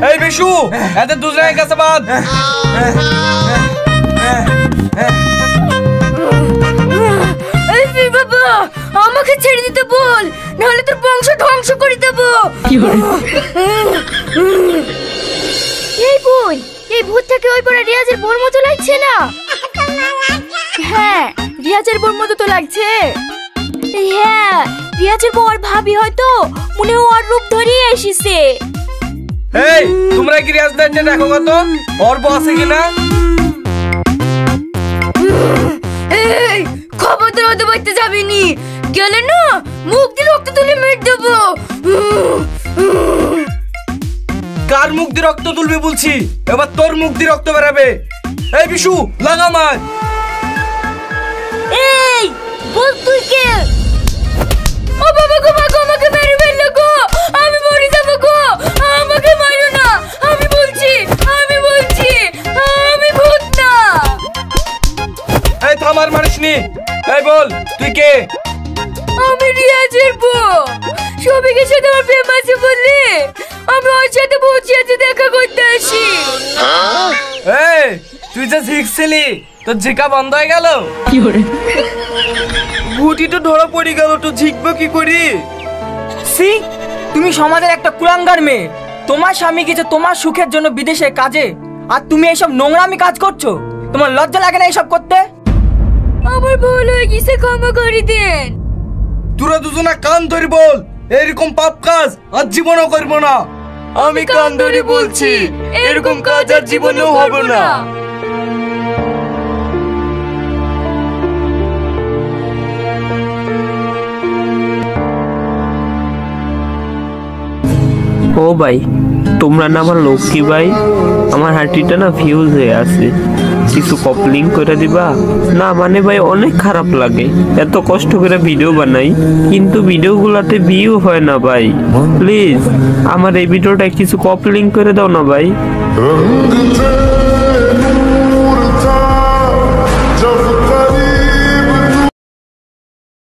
এই বিশু, এদের দুজনের কাছে বাদ। এই বাবা, আমাকে ছেড়ে দিতে বল, নাহলে তোর বংশ ধ্বংস করে দেব। এই বোন, এই ভূতটাকে ওই পড়া রিয়াজের বোর মতো লাগছে না? হ্যাঁ, রিয়াজের বোর মতো তো লাগছে। হ্যাঁ, রিয়াজের বউ আর ভাবি হয়তো মনে ওর রূপ ধরিয়ে এসেছে। এই তোমরা কি রিয়াজ দেখতে দেখো কত ওর বউ আছে কিনা? এই খবরদার ওদের বাড়িতে যাবি নি, গেলে না মুখ দিয়ে রক্ত তুলে মেরে দেবো। কার মুখ দিয়ে রক্ত তুলবি বলছি? এবার তোর মুখ দিয়ে রক্ত বেরাবে। এই বিশু, লাগা মার। এই বল তুই কে? ও বাবা গো, মা গো, আমাকে মেরে ফেললো গো, আমি মরে যাবো গো, আমাকে মারো না, আমি বলছি আমি ভূত না। এই থামার মারিসনি। এই বল তুই কে? আমি রিয়াজের বউ। সবিকের সাথে আমার প্রেম আছে বললি আমি ওর সাথে বসে আছে দেখা করতে আসি। এই তুই যে ঝিকছিলি, তোর ঝিকা বন্ধ হয়ে গেল? ভুটি তো ধরা পড়ে গেল, তো ঝিকবো কি করি? সি, তুমি সমাজের একটা কুলাঙ্গার মেয়ে। তোমার স্বামী গেছে তোমার সুখের জন্য বিদেশে কাজে, আর তুমি এইসব নোংরামি কাজ করছো। তোমার লজ্জা লাগে না এইসব করতে? আমার ভুল হয়ে গেছে, ক্ষমা করে দেন। তোরা দুজনা কান ধরি বল, এরকম পাপ কাজ আর জীবনও করবো না। আমি কান ধরি বলছি, এরকম কাজ আর জীবনেও হবে না। ও ভাই, তোমরা না আমার লক্ষ্মী ভাই। আমার হাঁটিটা না ফিউজ হয়ে আছে, কিছু কপলিং করে দিবা না? মানে ভাই অনেক খারাপ লাগে, এত কষ্ট করে ভিডিও বানাই কিন্তু ভিডিওগুলোতে ভিউ হয় না ভাই। প্লিজ আমার এই ভিডিওটা কিছু কপলিং করে দাও না ভাই।